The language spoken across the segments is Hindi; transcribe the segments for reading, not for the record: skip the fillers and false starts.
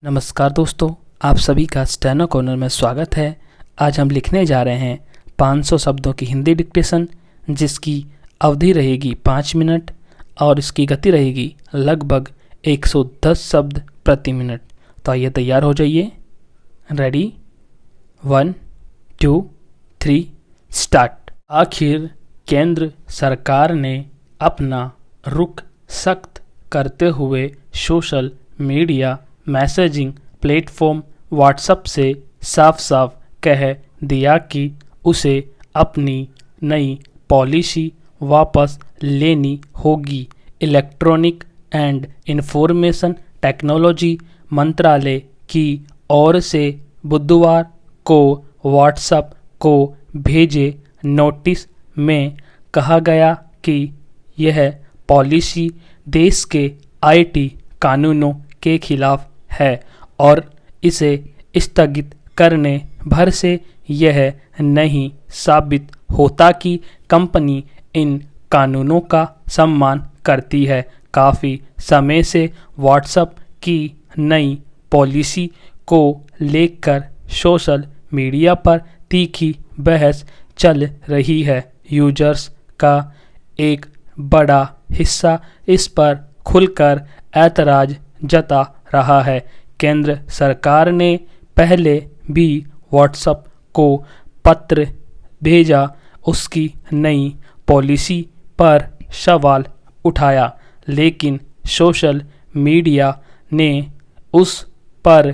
नमस्कार दोस्तों, आप सभी का स्टेनो कॉर्नर में स्वागत है। आज हम लिखने जा रहे हैं 500 शब्दों की हिंदी डिक्टेशन, जिसकी अवधि रहेगी 5 मिनट और इसकी गति रहेगी लगभग 110 शब्द प्रति मिनट। तो आइए तैयार हो जाइए। Ready, 1 2 3 start. आखिर केंद्र सरकार ने अपना रुख सख्त करते हुए social media messaging platform WhatsApp से साफ साफ कह दिया कि उसे अपनी नई पॉलिसी वापस लेनी होगी। इलेक्ट्रॉनिक एंड इंफॉर्मेशन टेक्नोलॉजी मंत्रालय की ओर से बुधवार को व्हाट्सएप को भेजे नोटिस में कहा गया कि यह पॉलिसी देश के आईटी कानूनों के खिलाफ है और इसे स्थगित करने भर से यह नहीं साबित होता कि कंपनी इन कानूनों का सम्मान करती है। काफ़ी समय से व्हाट्सएप की नई पॉलिसी को लेकर सोशल मीडिया पर तीखी बहस चल रही है। यूजर्स का एक बड़ा हिस्सा इस पर खुलकर ऐतराज जता रहा है। केंद्र सरकार ने पहले भी व्हाट्सएप को पत्र भेजा, उसकी नई पॉलिसी पर सवाल उठाया, लेकिन सोशल मीडिया ने उस पर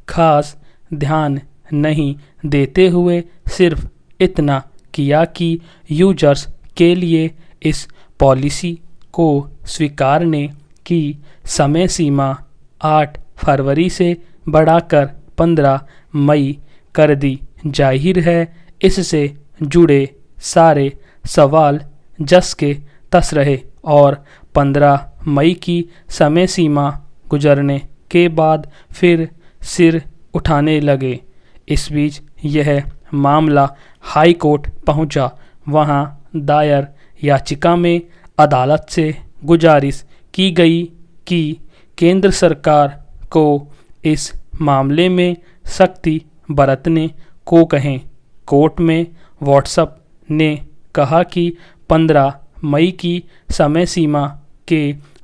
खास ध्यान नहीं देते हुए सिर्फ इतना किया कि यूजर्स के लिए इस पॉलिसी को स्वीकारने की समय सीमा 8 फरवरी से बढ़ाकर 15 मई कर दी। जाहिर है इससे जुड़े सारे सवाल जस के तस रहे और 15 मई की समय सीमा गुजरने के बाद फिर सिर उठाने लगे। इस बीच यह मामला हाई कोर्ट पहुंचा। वहां दायर याचिका में अदालत से गुजारिश की गई कि केंद्र सरकार को इस मामले में सख्ती बरतने को कहें। कोर्ट में व्हाट्सएप ने कहा कि 15 मई की समय सीमा के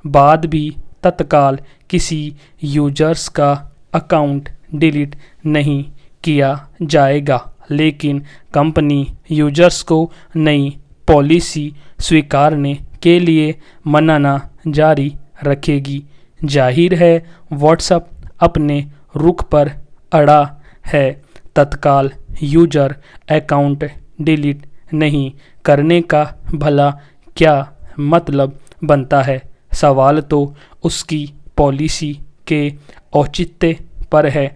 बाद भी तत्काल किसी यूजर्स का अकाउंट डिलीट नहीं किया जाएगा, लेकिन कंपनी यूजर्स को नई पॉलिसी स्वीकारने के लिए मनाना जारी रखेगी। जाहिर है व्हाट्सएप अपने रुख पर अड़ा है। तत्काल यूजर अकाउंट डिलीट नहीं करने का भला क्या मतलब बनता है? सवाल तो उसकी पॉलिसी के औचित्य पर है।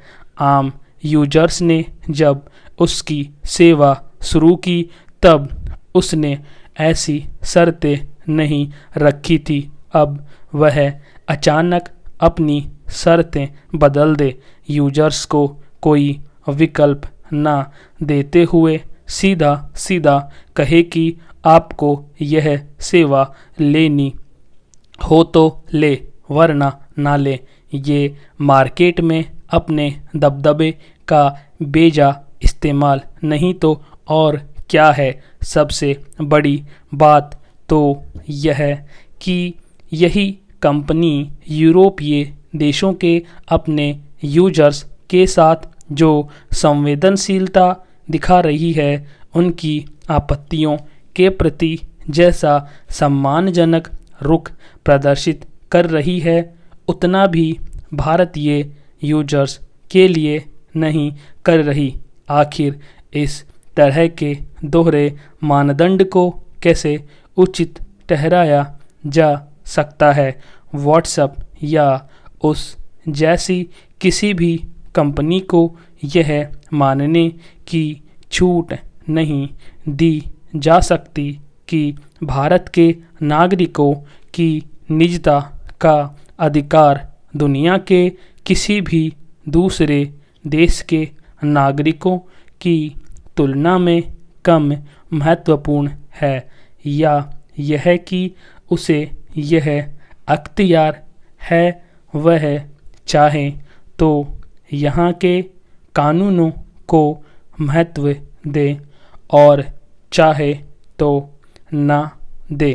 आम यूजर्स ने जब उसकी सेवा शुरू की तब उसने ऐसी शर्तें नहीं रखी थी। अब वह अचानक अपनी शर्तें बदल दे, यूजर्स को कोई विकल्प ना देते हुए सीधा सीधा कहे कि आपको यह सेवा लेनी हो तो ले वरना ना ले। ये मार्केट में अपने दबदबे का बेजा इस्तेमाल नहीं तो और क्या है। सबसे बड़ी बात तो यह कि यही कंपनी यूरोपीय देशों के अपने यूजर्स के साथ जो संवेदनशीलता दिखा रही है, उनकी आपत्तियों के प्रति जैसा सम्मानजनक रुख प्रदर्शित कर रही है, उतना भी भारतीय यूजर्स के लिए नहीं कर रही। आखिर इस तरह के दोहरे मानदंड को कैसे उचित ठहराया जा सकता है? व्हाट्सएप या उस जैसी किसी भी कंपनी को यह मानने की छूट नहीं दी जा सकती कि भारत के नागरिकों की निजता का अधिकार दुनिया के किसी भी दूसरे देश के नागरिकों की तुलना में कम महत्वपूर्ण है, या यह कि उसे यह अख्तियार है, वह चाहे तो यहाँ के कानूनों को महत्व दे और चाहे तो ना दे।